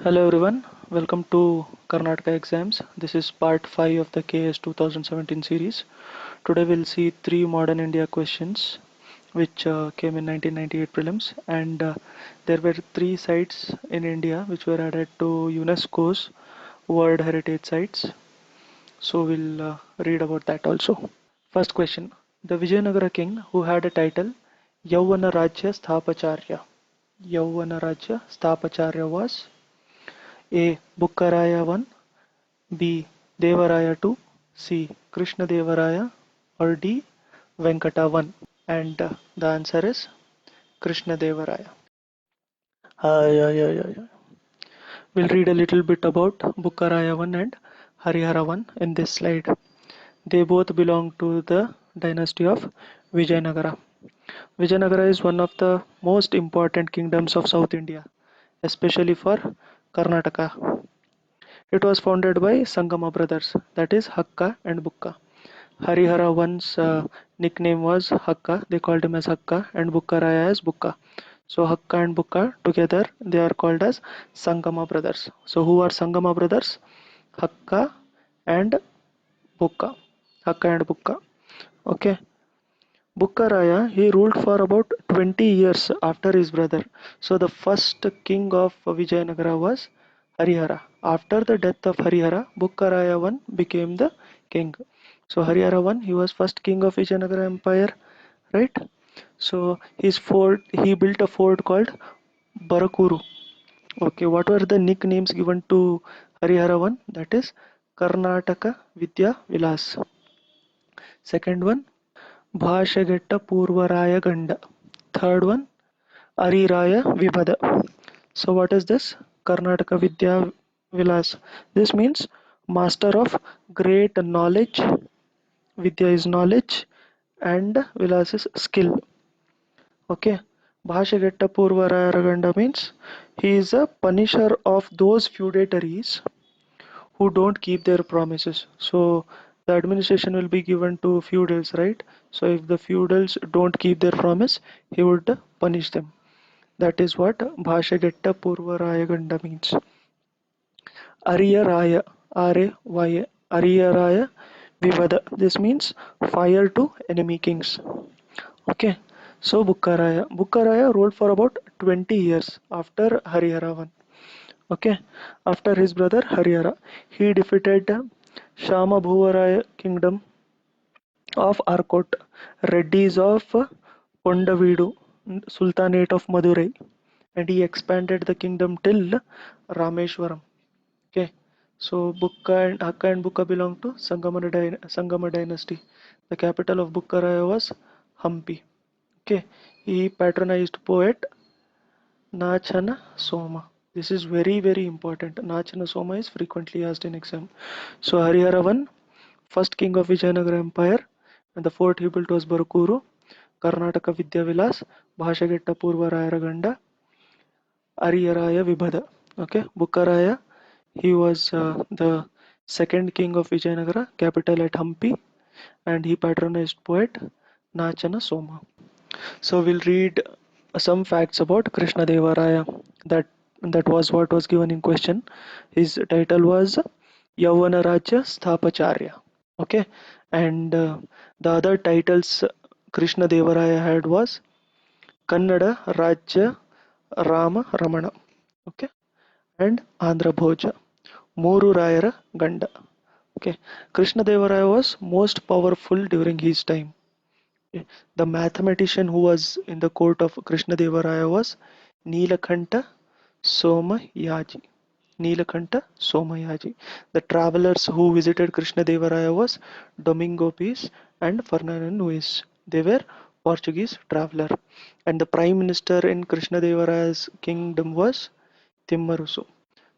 Hello everyone, welcome to Karnataka exams. This is part 5 of the KS 2017 series. Today we'll see three modern India questions which came in 1998 prelims, and there were three sites in India which were added to UNESCO's World Heritage Sites. So we'll read about that also. First question: the Vijayanagara king who had a title Yauvana Rajya Sthapacharya. Yauvana Rajya Sthapacharya was A. Bukkaraya I, B. Devaraya II, C. Krishna Devaraya, or D. Venkata I. And the answer is Krishna Devaraya. Yeah. We'll read a little bit about Bukkaraya I and Harihara I in this slide. They both belong to the dynasty of Vijayanagara. Vijayanagara is one of the most important kingdoms of South India, especially for Karnataka. It was founded by Sangama brothers, that is Hakka and Bukka. Harihara once nickname was Hakka, they called him as Hakka, and Bukkaraya as Bukka. So Hakka and Bukka together they are called as Sangama brothers. So who are Sangama brothers? Hakka and Bukka. Hakka and Bukka. Okay. Bukkaraya he ruled for about 20 years after his brother. So the first king of Vijayanagara was Harihara. After the death of Harihara, Bukkaraya I became the king. So Harihara I he was first king of Vijayanagara Empire, right? So his fort he built a fort called Barakuru. Okay, what were the nicknames given to Harihara I? That is Karnataka Vidya Vilas. Second one Bhashagetta Purvaraya Ganda. Third one, Ariraya Vibhada. So what is this? Karnataka Vidya Vilas. This means master of great knowledge. Vidya is knowledge and Vilas is skill. Okay. Bhashagetta Purvaraya Ganda means he is a punisher of those feudatories who don't keep their promises. So the administration will be given to feudals, right? So if the feudals don't keep their promise, he would punish them. That is what Bhashagetta Purvaraya Ganda means. Ariyaraya, R-A-Y-A, Ariyaraya Vivada. This means fire to enemy kings. Okay. So Bukkaraya. Bukkaraya ruled for about 20 years after Harihara I. Okay, after his brother Harihara, he defeated Shama Bhuvaraya kingdom of Arcot, Reddis of Pondavidu, Sultanate of Madurai, and he expanded the kingdom till Rameshwaram. Okay, so Hakka and Bukka belong to Sangama dynasty. The capital of Bukkaraya was Hampi. Okay, he patronized poet Nachana Soma. This is very important. Nachana Soma is frequently asked in exam. So Harihara I, first king of Vijayanagara Empire, and the fort he built was Barakuru, Karnataka Vidyavilas, Bhashagetta Purva Rayaraganda, Ariyaraya Vibhada. Okay, Bukkaraya, he was the second king of Vijayanagara, capital at Hampi, and he patronized poet Nachana Soma. So we'll read some facts about Krishna Devaraya. That that was what was given in question. His title was Yavana Rajya Sthapacharya. Okay, and the other titles Krishna Devaraya had was Kannada Rajya Rama Ramana. Okay, and Andhra Bhoja. Moru Rayara Ganda. Okay, Krishna Devaraya was most powerful during his time. Okay. The mathematician who was in the court of Krishnadevaraya was Nilakanta Somayaji. Nilakanta Somayaji. The travelers who visited Krishnadevaraya was Domingo Pis and Fernando Nuez. They were Portuguese traveler. And the prime minister in Krishnadevaraya's kingdom was Timmarusu.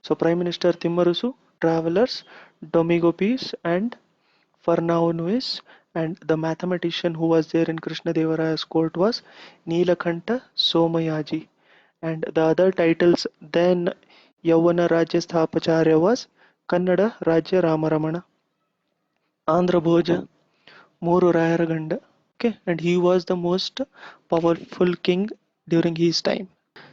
So Prime Minister Timmarusu, travelers, Domingo Pis and Fernaunuis, and the mathematician who was there in Krishnadevaraya's court was Nilakanta Somayaji. And the other titles then Yavana Rajya Sthapacharya was Kannada Rajya Ramaramana, Andhra Bhoja, Moru Rayaraganda. Okay, and he was the most powerful king during his time.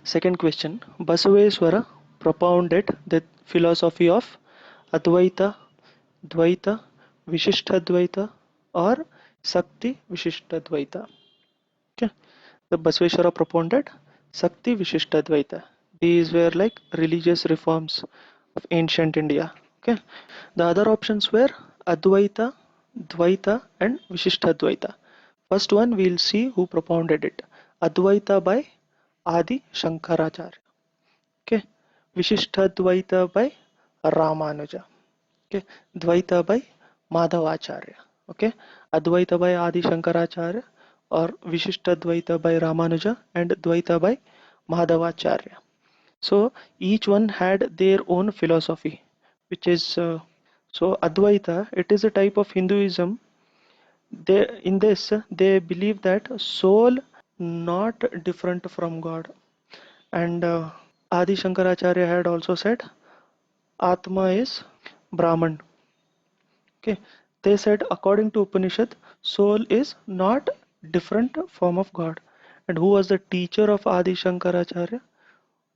Second question Basaveswara propounded the philosophy of Advaita, Dvaita, Vishishtadvaita, or Sakti Vishishtadvaita. Okay. The Basveshwara propounded Sakti Vishishtadvaita. These were like religious reforms of ancient India. Okay. The other options were Advaita, Dvaita, and Vishishtadvaita. First one we'll see who propounded it. Advaita by Adi Shankaracharya. Okay. Vishishtadvaita by Ramanuja. Okay. Dvaita by Madhavacharya. Okay. Advaita by Adi Shankaracharya or Vishishtadvaita by Ramanuja and Dvaita by Madhavacharya. So each one had their own philosophy, which is so Advaita. It is a type of Hinduism. They in this they believe that soul not different from God, and Adi Shankaracharya had also said Atma is Brahman. Okay, they said according to Upanishad, soul is not different form of God. And who was the teacher of Adi Shankaracharya?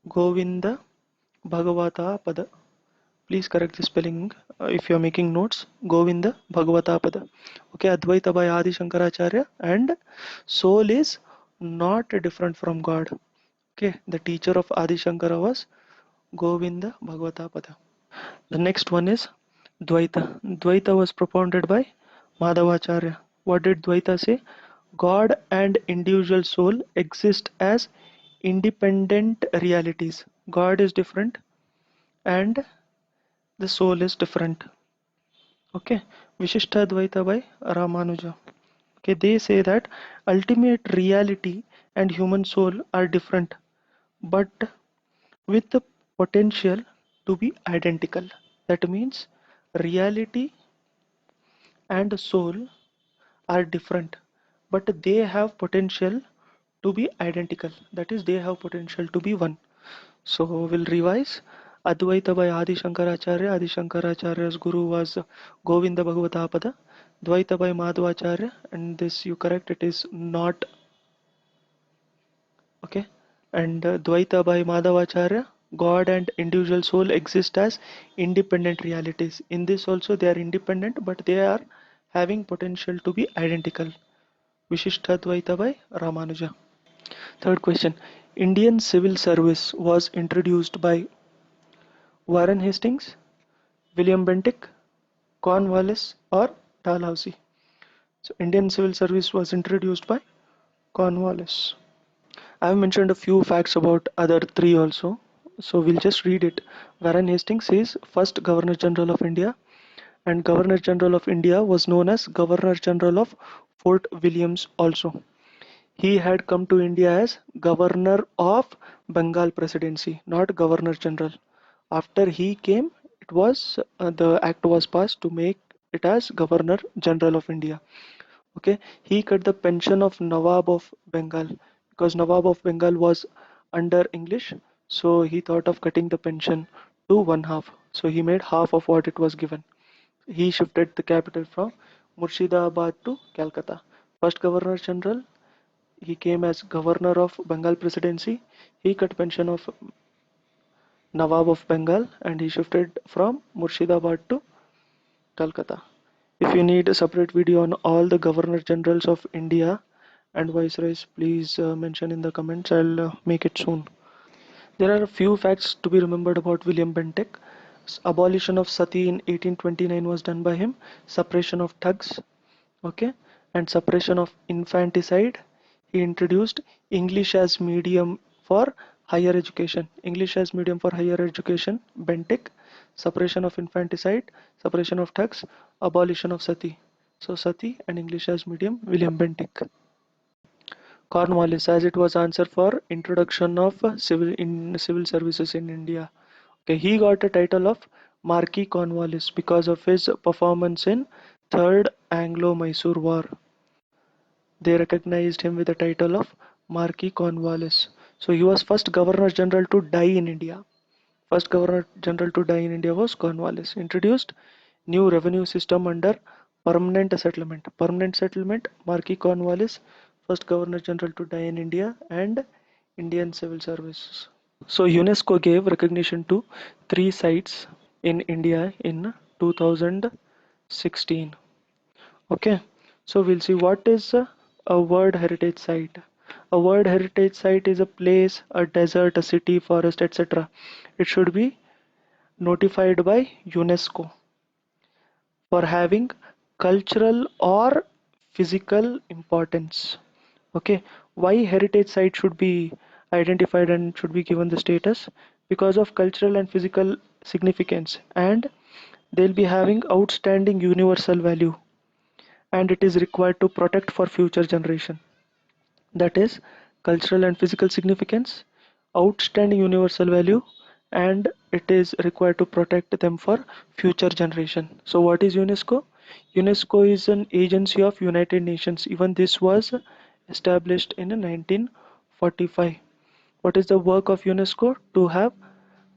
Govinda Bhagavata Pada. Please correct the spelling if you are making notes. Govinda Bhagavata Pada. Okay, Advaita by Adi Shankaracharya, and soul is not different from God. Okay, the teacher of Adi Shankara was Govinda Bhagavata Pada. The next one is Dvaita. Dvaita was propounded by Madhavacharya. What did Dvaita say? God and individual soul exist as independent realities. God is different and the soul is different. Okay. Vishishta Dvaita by Ramanuja. Okay, they say that ultimate reality and human soul are different, but with the potential to be identical. That means reality and soul are different, but they have potential to be identical. That is, they have potential to be one. So we'll revise. Advaita by Adi Shankaracharya. Adi Shankaracharya's guru was Govinda Bhagavatapada. Dvaita by Madhvacharya, and this you correct, it is not okay. And Dvaita by Madhavacharya, God and individual soul exist as independent realities. In this also they are independent, but they are having potential to be identical. Vishishtadvaita by Ramanuja. Third question. Indian civil service was introduced by Warren Hastings, William Bentinck, Cornwallis, or Dalhousie. So Indian civil service was introduced by Cornwallis. I have mentioned a few facts about other three also. So we'll just read it. Warren Hastings is first Governor General of India, and Governor General of India was known as Governor General of Fort Williams also. He had come to India as Governor of Bengal Presidency, not Governor General. After he came, it was the act was passed to make it as Governor General of India. Okay, he cut the pension of Nawab of Bengal because Nawab of Bengal was under English, so he thought of cutting the pension to one half. So he made half of what it was given. He shifted the capital from Murshidabad to Calcutta. First Governor General, he came as Governor of Bengal Presidency. He cut pension of Nawab of Bengal and he shifted from Murshidabad to Calcutta. If you need a separate video on all the Governor Generals of India and Viceroys, please mention in the comments. I'll make it soon. There are a few facts to be remembered about William Bentinck. Abolition of sati in 1829 was done by him. Suppression of thugs, okay, and suppression of infanticide. He introduced English as medium for higher education. English as medium for higher education. Bentinck. Suppression of infanticide, suppression of thugs, abolition of sati. So sati and English as medium. William Bentinck. Cornwallis, as it was answer for introduction of civil services in India. Okay, he got the title of Marquis Cornwallis because of his performance in Third Anglo-Mysore War. They recognized him with the title of Marquis Cornwallis. So he was first Governor General to die in India. First Governor General to die in India was Cornwallis. Introduced new revenue system under permanent settlement. Permanent settlement, Marquis Cornwallis, first Governor General to die in India, and Indian civil services. So UNESCO gave recognition to three sites in India in 2016. Okay, so we'll see what is a World Heritage Site. A World Heritage Site is a place, a desert, a city, forest, etc. It should be notified by UNESCO for having cultural or physical importance. Okay, why heritage site should be identified and should be given the status? Because of cultural and physical significance, and they'll be having outstanding universal value, and it is required to protect for future generation. That is cultural and physical significance, outstanding universal value, and it is required to protect them for future generation. So what is UNESCO? UNESCO is an agency of United Nations. Even this was established in 1945. What is the work of UNESCO? To have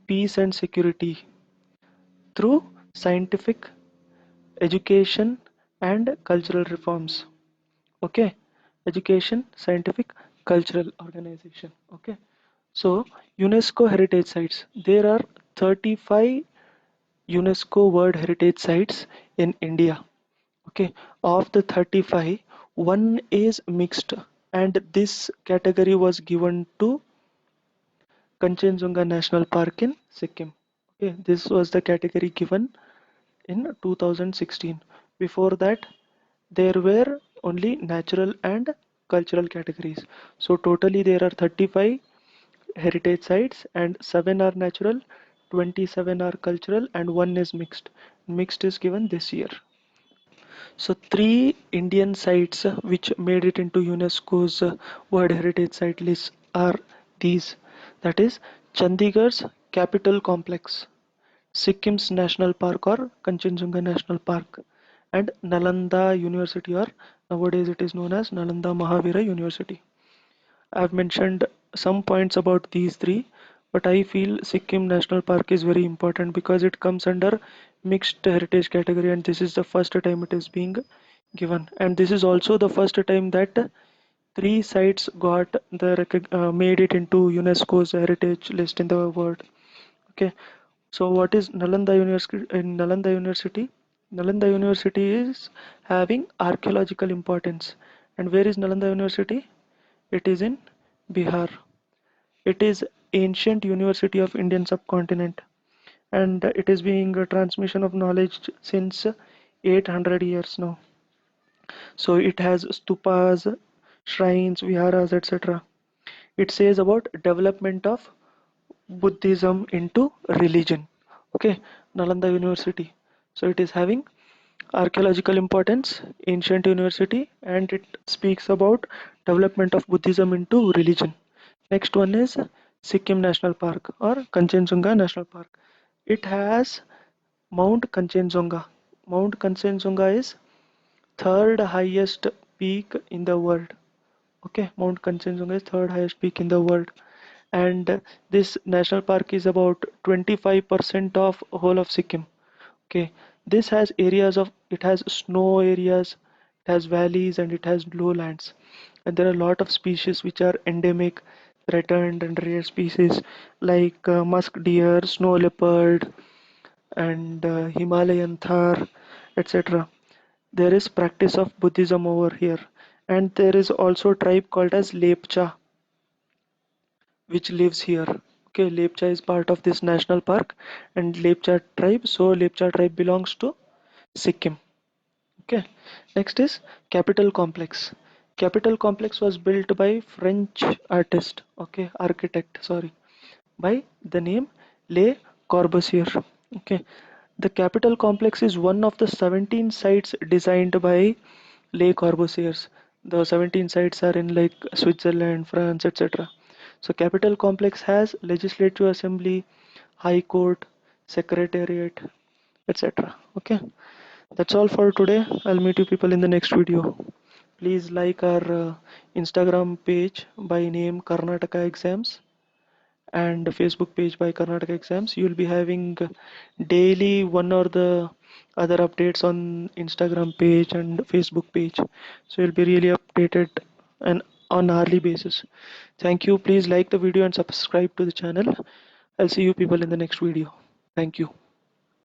peace and security through scientific education and cultural reforms. Okay, education, scientific, cultural organization. Okay, so UNESCO heritage sites, there are 35 UNESCO world heritage sites in India. Okay, of the 35, one is mixed, and this category was given to Kanchenjunga National Park in Sikkim. Okay, this was the category given in 2016. Before that, there were only natural and cultural categories. So totally there are 35 heritage sites, and 7 are natural, 27 are cultural, and one is mixed. Mixed is given this year. So three Indian sites which made it into UNESCO's World Heritage Site list are these. That is Chandigarh's Capital Complex, Sikkim's National Park or Kanchenjunga National Park, and Nalanda University, or nowadays it is known as Nalanda Mahavira University. I've mentioned some points about these three, but I feel Sikkim National Park is very important because it comes under mixed heritage category, and this is the first time it is being given. And this is also the first time that three sites got made it into UNESCO's heritage list in the world. Okay, so what is Nalanda University? In Nalanda University, Nalanda University is having archaeological importance. And where is Nalanda University? It is in Bihar. It is ancient university of Indian subcontinent, and it is being a transmission of knowledge since 800 years now. So it has stupas, shrines, viharas, etc. It says about development of Buddhism into religion. Okay, Nalanda University. So it is having archaeological importance, ancient university, and it speaks about development of Buddhism into religion. Next one is Sikkim National Park or Kanchenjunga National Park. It has Mount Kanchenjunga. Mount Kanchenjunga is third highest peak in the world. Okay, Mount Kanchenjunga is third highest peak in the world, and this national park is about 25% of whole of Sikkim. Okay, this has areas of, it has snow areas, it has valleys, and it has lowlands. And there are a lot of species which are endemic, threatened, and rare species like musk deer, snow leopard, and Himalayan thar, etc. There is practice of Buddhism over here, and there is also a tribe called as Lepcha which lives here. Okay, Lepcha is part of this national park, and Lepcha tribe. So Lepcha tribe belongs to Sikkim. Okay, next is Capitol Complex. Capitol Complex was built by French artist, okay, architect, sorry, by the name Le Corbusier. Okay, the Capitol Complex is one of the 17 sites designed by Le Corbusier. The 17 sites are in like Switzerland, France, etc. So Capitol Complex has Legislative Assembly, High Court, Secretariat, etc. Okay, that's all for today. I'll meet you people in the next video. Please like our Instagram page by name Karnataka Exams and Facebook page by Karnataka Exams. You'll be having daily one or the other updates on Instagram page and Facebook page. So you'll be really updated and on hourly basis. Thank you. Please like the video and subscribe to the channel. I'll see you people in the next video. Thank you.